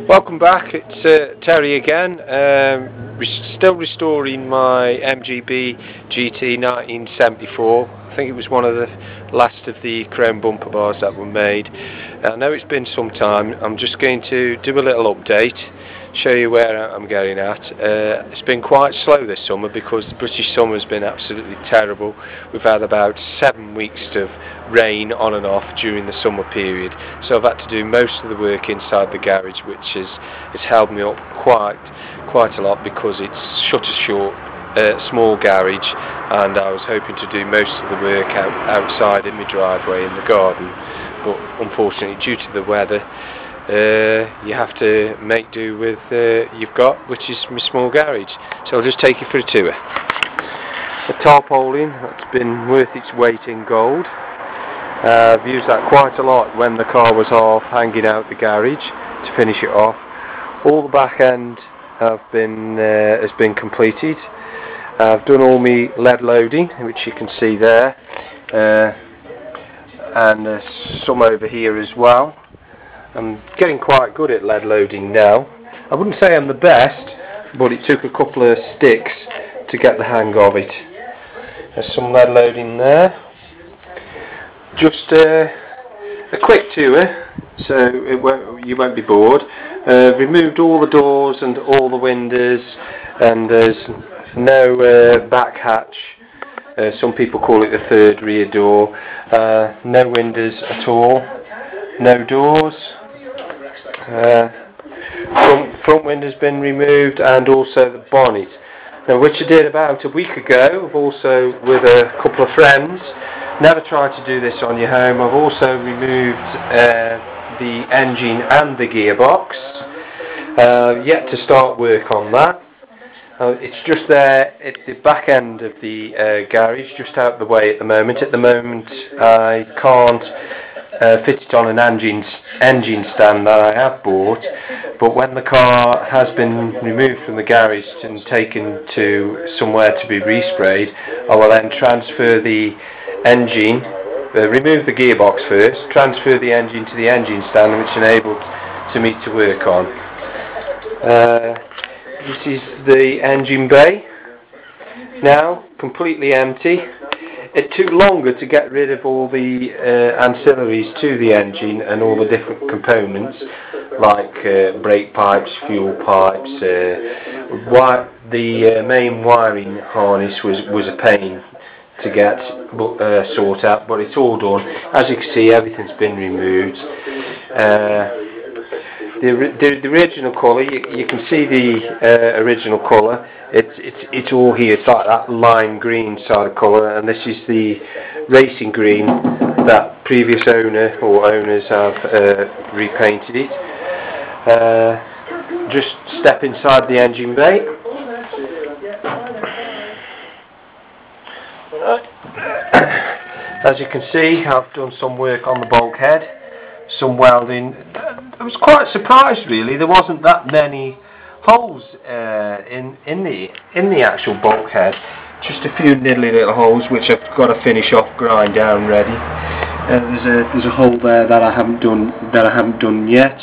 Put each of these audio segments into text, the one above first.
Welcome back, it's Terry again, still restoring my MGB GT 1974. I think it was one of the last of the chrome bumper bars that were made. I know it's been some time. I'm just going to do a little update, show you where I'm going at. It's been quite slow this summer because the British summer has been absolutely terrible. We've had about 7 weeks of rain on and off during the summer period, so I've had to do most of the work inside the garage, which has held me up quite a lot because it's shut a short small garage, and I was hoping to do most of the work outside in my driveway in the garden, but unfortunately due to the weather you have to make do with you've got, which is my small garage. So I'll just take you for a tour. The tarpaulin, that's been worth its weight in gold. I've used that quite a lot when the car was half hanging out the garage to finish it off. All the back end has been completed. I've done all my lead loading, which you can see there, and there's some over here as well. I'm getting quite good at lead loading now. I wouldn't say I'm the best, but it took a couple of sticks to get the hang of it. There's some lead loading there. Just a quick tour, so you won't be bored. Removed all the doors and all the windows, and there's no back hatch. Some people call it the third rear door. No windows at all. No doors. Front window's been removed, and also the bonnet. Now, which I did about a week ago, also with a couple of friends. Never try to do this on your home. I've also removed the engine and the gearbox. Yet to start work on that. It's just there at the back end of the garage, just out the way at the moment. At the moment I can't fit it on an engine stand that I have bought, but when the car has been removed from the garage and taken to somewhere to be resprayed, I will then transfer the engine, remove the gearbox first, transfer the engine to the engine stand, which enabled me to work on. This is the engine bay, now completely empty. It took longer to get rid of all the ancillaries to the engine and all the different components, like brake pipes, fuel pipes. The main wiring harness was a pain to get sort out, but it's all done. As you can see, everything's been removed. The original colour, you can see the original colour. It's all here. It's like that lime green side of colour, and this is the racing green that previous owner or owners have repainted it. Just step inside the engine bay. As you can see, I've done some work on the bulkhead, some welding. I was quite surprised, really. There wasn't that many holes in the actual bulkhead. Just a few niddly little holes which I've got to finish off, grind down, ready. There's a hole there that I haven't done yet.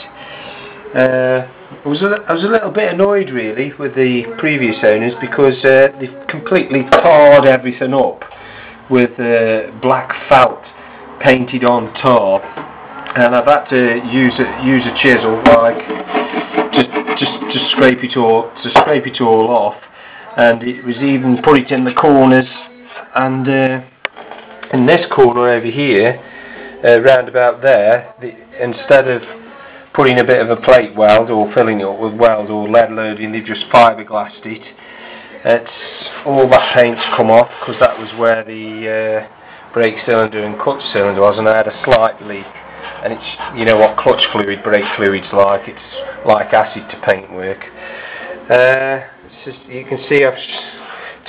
I was a little bit annoyed, really, with the previous owners because they completely tarred everything up with black felt painted on tar. And I've had to use a chisel, like just scrape it all off, and it was even put it in the corners, and in this corner over here, round about there, instead of putting a bit of a plate weld or filling it up with weld or lead loading, they've just fiberglassed it. All that paint's come off because that was where the brake cylinder and clutch cylinder was, and I had a slight leak. And it's, you know what clutch fluid, brake fluid's like, it's like acid to paint work. It's just, you can see I've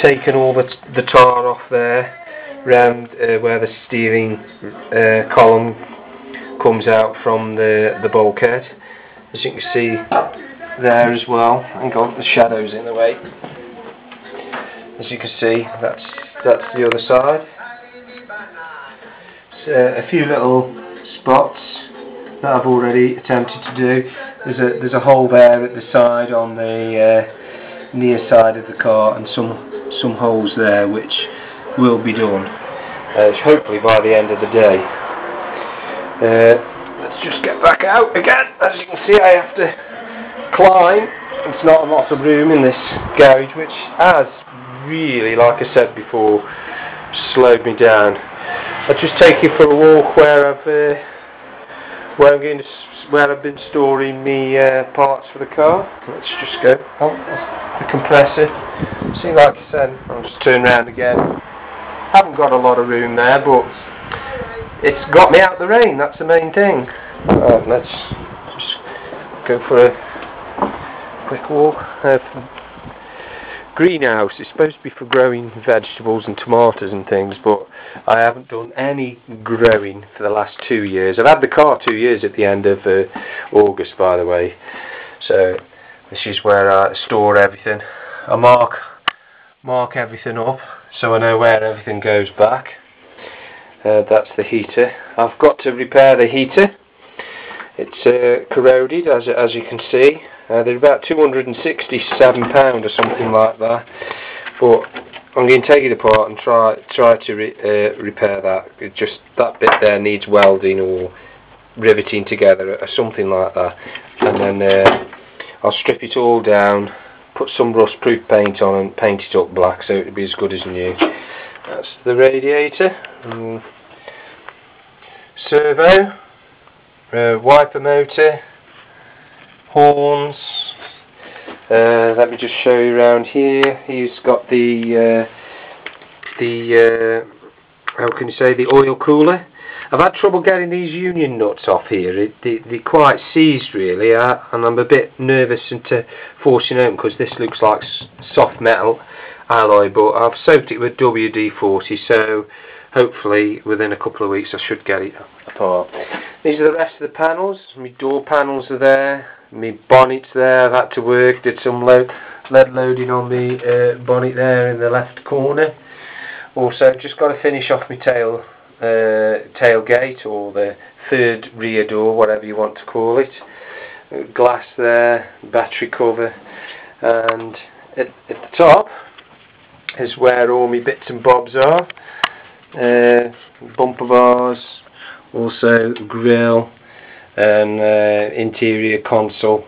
taken all the tar off there, round where the steering column comes out from the bulkhead. As you can see there as well, and got the shadows in the way. As you can see, that's the other side. A few little spots that I've already attempted to do. There's a hole there at the side on the near side of the car, and some holes there which will be done hopefully by the end of the day. Let's just get back out again. As you can see, I have to climb. It's not a lot of room in this garage, which has really, like I said before, slowed me down. I'll just take you for a walk where I've been storing me parts for the car. Let's just go. Oh, that's the compressor. See, like I said, I'll just turn around again. Haven't got a lot of room there, but it's got me out the rain. That's the main thing. Let's just go for a quick walk. Greenhouse is supposed to be for growing vegetables and tomatoes and things, but I haven't done any growing for the last 2 years. I've had the car 2 years at the end of August, by the way. So this is where I store everything. I mark everything up so I know where everything goes back. That's the heater. I've got to repair the heater. It's corroded, as you can see. They're about £267 or something like that. But I'm going to take it apart and try to repair that. That bit there needs welding or riveting together or something like that. And then I'll strip it all down, put some rust-proof paint on and paint it up black so it'll be as good as new. That's the radiator. Servo, wiper motor, horns. Let me just show you around here. He's got the how can you say, the oil cooler. I've had trouble getting these union nuts off here. They're quite seized really, and I'm a bit nervous into forcing them because this looks like soft metal alloy, but I've soaked it with WD-40, so hopefully within a couple of weeks I should get it apart. These are the rest of the panels. My door panels are there, my bonnet's there. I've had to work, did some lead loading on the bonnet there in the left corner. Also just got to finish off my tailgate, or the third rear door, whatever you want to call it. Glass there, battery cover, and at the top is where all my bits and bobs are. Bumper bars, also grill, and interior console,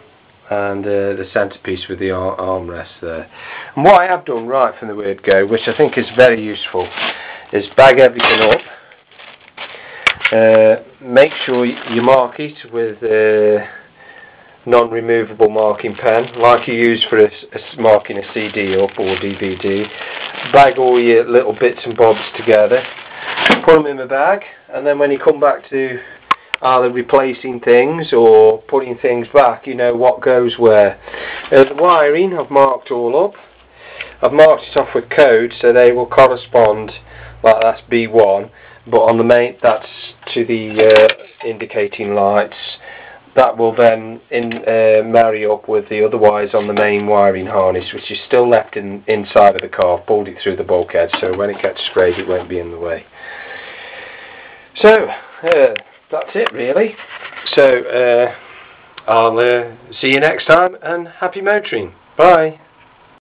and the centerpiece with the armrest there. And what I have done right from the word go, which I think is very useful, is bag everything up. Make sure you mark it with a non-removable marking pen, like you use for marking a CD up or DVD. Bag all your little bits and bobs together, put them in the bag, and then when you come back to either replacing things or putting things back, you know what goes where. The wiring I've marked all up. I've marked it off with code so they will correspond, like that's B1, but on the main that's to the indicating lights. That will then marry up with the other wires on the main wiring harness, which is still left inside of the car. I've pulled it through the bulkhead, so when it gets sprayed it won't be in the way. So that's it really. So I'll see you next time, and happy motoring. Bye.